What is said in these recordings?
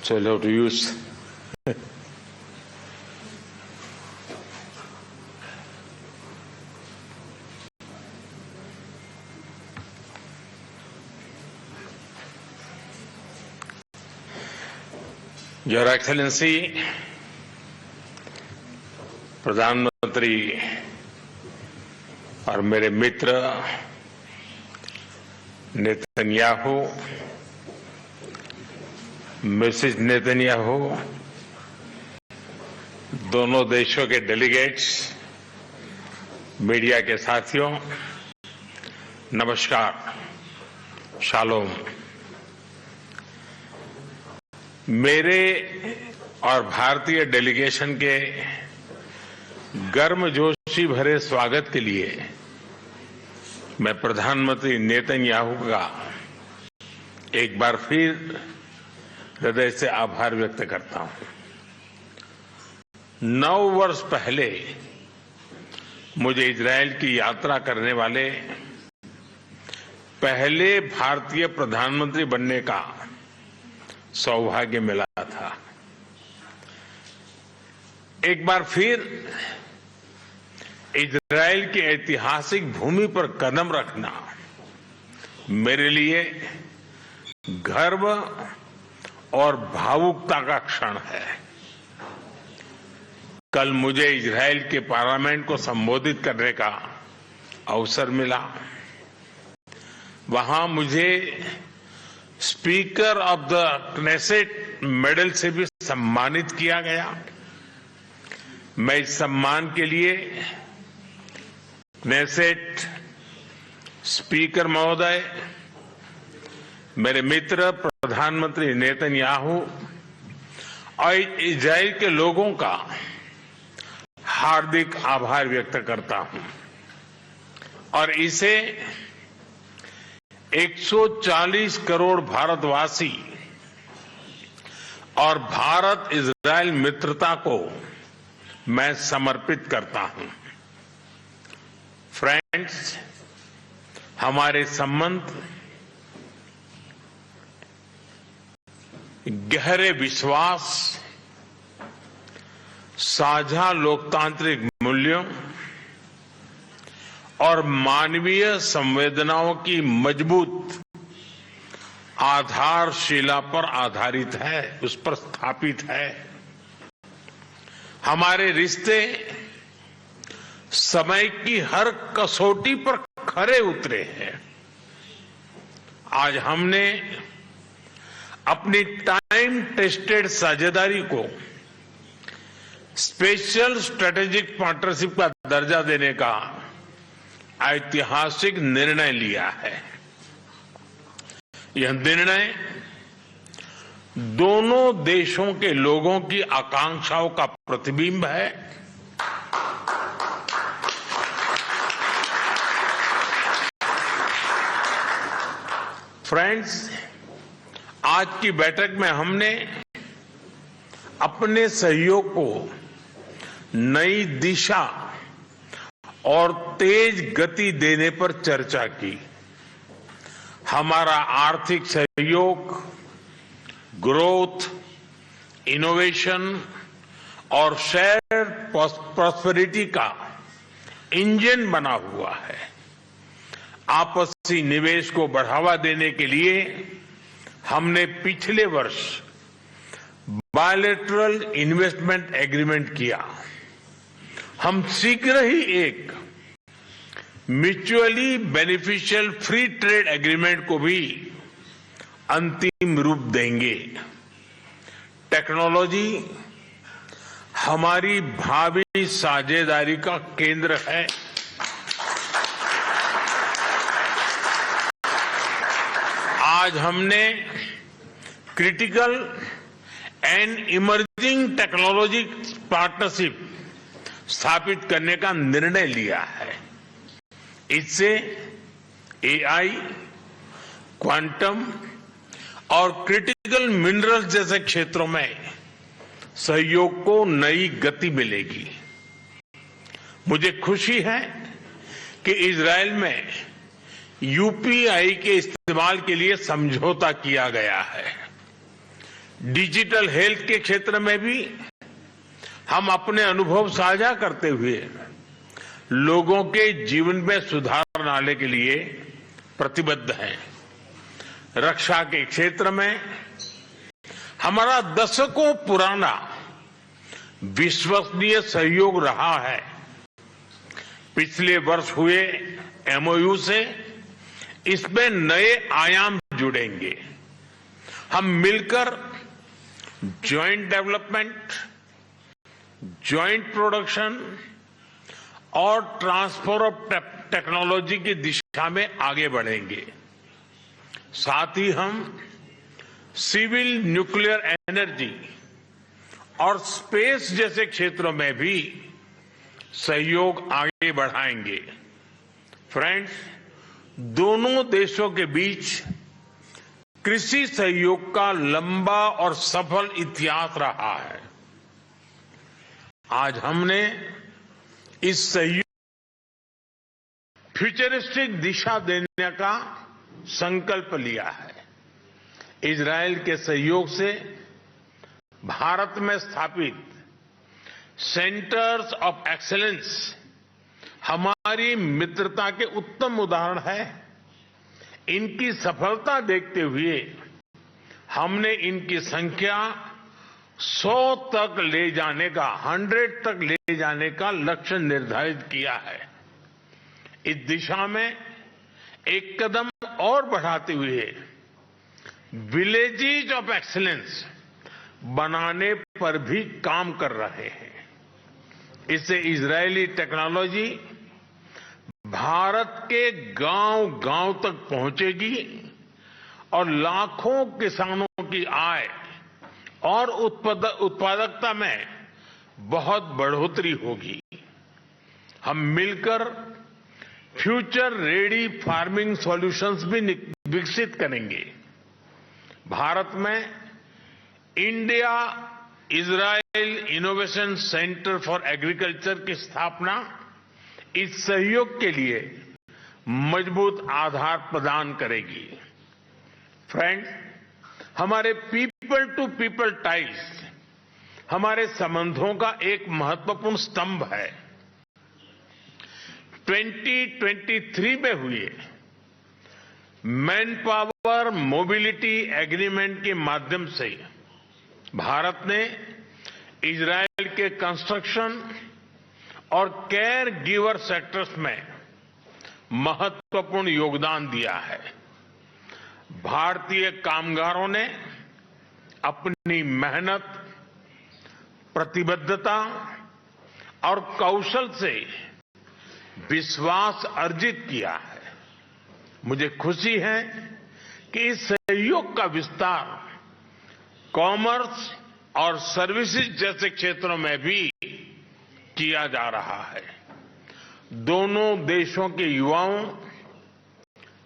So I'll have to use. Your Excellency, प्रधानमंत्री और मेरे मित्र नेतन्याहू, मिसेस नेतन्याहू, दोनों देशों के डेलीगेट्स, मीडिया के साथियों, नमस्कार, शालोम। मेरे और भारतीय डेलीगेशन के गर्मजोशी भरे स्वागत के लिए मैं प्रधानमंत्री नेतन्याहू का एक बार फिर हृदय से आभार व्यक्त करता हूं। 9 वर्ष पहले मुझे इजरायल की यात्रा करने वाले पहले भारतीय प्रधानमंत्री बनने का सौभाग्य मिला था। एक बार फिर इजरायल की ऐतिहासिक भूमि पर कदम रखना मेरे लिए गर्व और भावुकता का क्षण है। कल मुझे इजरायल के पार्लियामेंट को संबोधित करने का अवसर मिला। वहां मुझे speaker of the Knesset medal से भी सम्मानित किया गया। मैं इस सम्मान के लिए क्नेसेट स्पीकर महोदय, मेरे मित्र प्रधानमंत्री नेतन्याहू और इजरायल के लोगों का हार्दिक आभार व्यक्त करता हूं और इसे 140 करोड़ भारतवासी और भारत इजरायल मित्रता को मैं समर्पित करता हूं। फ्रेंड्स, हमारे संबंध गहरे विश्वास, साझा लोकतांत्रिक मूल्यों और मानवीय संवेदनाओं की मजबूत आधारशिला पर आधारित है, उस पर स्थापित है। हमारे रिश्ते समय की हर कसौटी पर खरे उतरे हैं। आज हमने अपनी टाइम टेस्टेड साझेदारी को स्पेशल स्ट्रेटेजिक पार्टनरशिप का दर्जा देने का ऐतिहासिक निर्णय लिया है। यह निर्णय दोनों देशों के लोगों की आकांक्षाओं का प्रतिबिंब है। फ्रेंड्स, आज की बैठक में हमने अपने सहयोग को नई दिशा और तेज गति देने पर चर्चा की। हमारा आर्थिक सहयोग ग्रोथ, इनोवेशन और शेयर प्रॉस्पेरिटी का इंजन बना हुआ है। आपसी निवेश को बढ़ावा देने के लिए हमने पिछले वर्ष बायलैटरल इन्वेस्टमेंट एग्रीमेंट किया। हम शीघ्र ही एक mutually beneficial free trade agreement को भी अंतिम रूप देंगे। टेक्नोलॉजी हमारी भावी साझेदारी का केंद्र है। आज हमने critical and emerging technology partnership स्थापित करने का निर्णय लिया है। इससे एआई, क्वांटम और क्रिटिकल मिनरल्स जैसे क्षेत्रों में सहयोग को नई गति मिलेगी। मुझे खुशी है कि इजरायल में यूपीआई के इस्तेमाल के लिए समझौता किया गया है। डिजिटल हेल्थ के क्षेत्र में भी हम अपने अनुभव साझा करते हुए लोगों के जीवन में सुधार लाने के लिए प्रतिबद्ध हैं। रक्षा के क्षेत्र में हमारा दशकों पुराना विश्वसनीय सहयोग रहा है। पिछले वर्ष हुए एमओयू से इसमें नए आयाम जुड़ेंगे। हम मिलकर ज्वाइंट डेवलपमेंट, ज्वाइंट प्रोडक्शन और ट्रांसफर ऑफ टेक्नोलॉजी की दिशा में आगे बढ़ेंगे। साथ ही हम सिविल न्यूक्लियर एनर्जी और स्पेस जैसे क्षेत्रों में भी सहयोग आगे बढ़ाएंगे। फ्रेंड्स, दोनों देशों के बीच कृषि सहयोग का लंबा और सफल इतिहास रहा है। आज हमने इस सहयोग फ्यूचरिस्टिक दिशा देने का संकल्प लिया है। इजरायल के सहयोग से भारत में स्थापित सेंटर्स ऑफ एक्सीलेंस हमारी मित्रता के उत्तम उदाहरण है। इनकी सफलता देखते हुए हमने इनकी संख्या 100 तक ले जाने का 100 तक ले जाने का लक्ष्य निर्धारित किया है। इस दिशा में एक कदम और बढ़ाते हुए विलेजेस ऑफ एक्सीलेंस बनाने पर भी काम कर रहे हैं। इससे इजरायली टेक्नोलॉजी भारत के गांव-गांव तक पहुंचेगी और लाखों किसानों की आय और उत्पादकता में बहुत बढ़ोतरी होगी। हम मिलकर फ्यूचर रेडी फार्मिंग सॉल्यूशंस भी विकसित करेंगे। भारत में India Israel innovation centre for agriculture की स्थापना इस सहयोग के लिए मजबूत आधार प्रदान करेगी। फ्रेंड्स, हमारे पीपल टू पीपल टाइज हमारे संबंधों का एक महत्वपूर्ण स्तंभ है। 2023 में हुए मैन पावर मोबिलिटी एग्रीमेंट के माध्यम से भारत ने इजरायल के कंस्ट्रक्शन और केयर गिवर सेक्टर्स में महत्वपूर्ण योगदान दिया है। भारतीय कामगारों ने अपनी मेहनत, प्रतिबद्धता और कौशल से विश्वास अर्जित किया है। मुझे खुशी है कि इस सहयोग का विस्तार कॉमर्स और सर्विसेज जैसे क्षेत्रों में भी किया जा रहा है। दोनों देशों के युवाओं,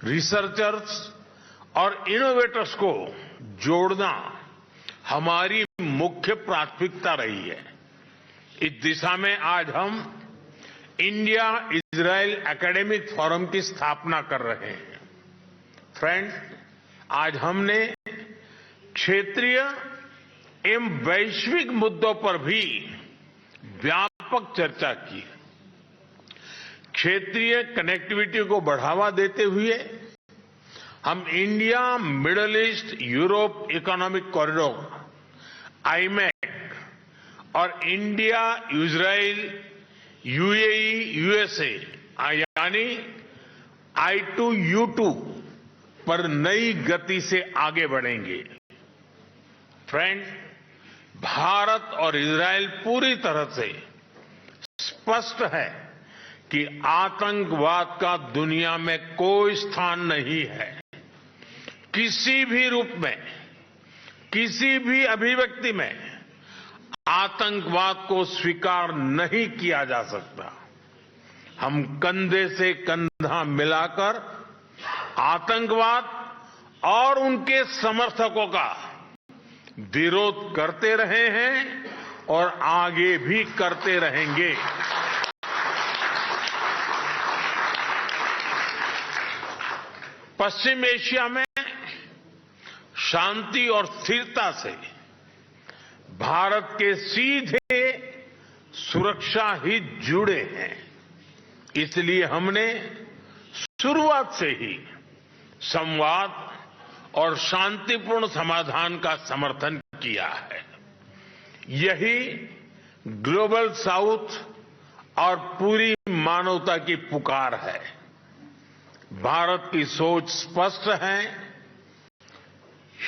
रिसर्चर्स और इनोवेटर्स को जोड़ना हमारी मुख्य प्राथमिकता रही है। इस दिशा में आज हम इंडिया इजरायल एकेडमिक फोरम की स्थापना कर रहे हैं। फ्रेंड्स, आज हमने क्षेत्रीय एवं वैश्विक मुद्दों पर भी व्यापक चर्चा की। क्षेत्रीय कनेक्टिविटी को बढ़ावा देते हुए हम India middle east Europe economic corridor iMac और इंडिया इजरायल यूएई यूएसए यानी I2U2 पर नई गति से आगे बढ़ेंगे। फ्रेंड्स, भारत और इजरायल पूरी तरह से स्पष्ट है कि आतंकवाद का दुनिया में कोई स्थान नहीं है। किसी भी रूप में, किसी भी अभिव्यक्ति में आतंकवाद को स्वीकार नहीं किया जा सकता। हम कंधे से कंधा मिलाकर आतंकवाद और उनके समर्थकों का विरोध करते रहे हैं और आगे भी करते रहेंगे। पश्चिम एशिया में शांति और स्थिरता से भारत के सीधे सुरक्षा हित जुड़े हैं। इसलिए हमने शुरुआत से ही संवाद और शांतिपूर्ण समाधान का समर्थन किया है। यही ग्लोबल साउथ और पूरी मानवता की पुकार है। भारत की सोच स्पष्ट है।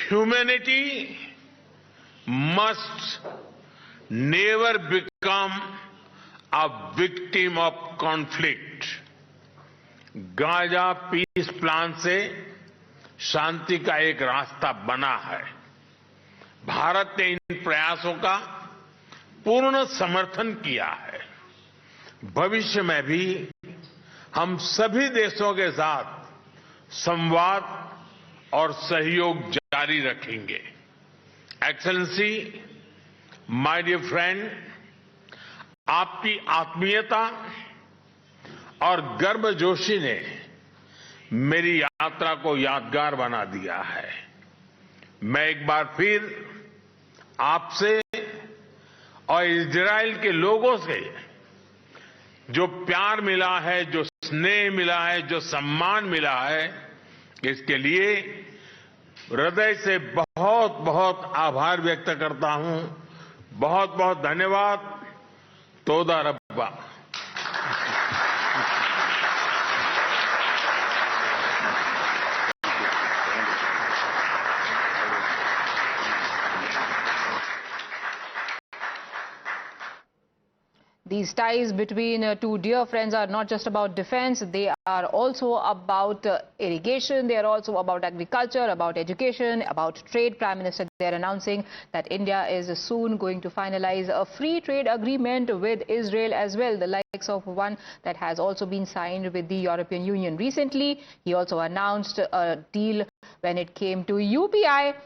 Humanity must never become a victim of conflict. Gaza peace plan से शांति का एक रास्ता बना है। भारत ने इन प्रयासों का पूर्ण समर्थन किया है। भविष्य में भी हम सभी देशों के साथ संवाद और सहयोग जारी रखेंगे। एक्सेलेंसी, माय डियर फ्रेंड, आपकी आत्मीयता और गर्मजोशी ने मेरी यात्रा को यादगार बना दिया है। मैं एक बार फिर आपसे और इजराइल के लोगों से जो प्यार मिला है, जो स्नेह मिला है, जो सम्मान मिला है, इसके लिए हृदय से बहुत बहुत आभार व्यक्त करता हूं। बहुत बहुत धन्यवाद। तोदा रब्बा। These ties between two dear friends are not just about defense, they are also about irrigation, they are also about agriculture, about education, about trade. Prime Minister, they are announcing that India is soon going to finalize a free trade agreement with Israel as well, the likes of one that has also been signed with the European Union recently. He also announced a deal when it came to UPI.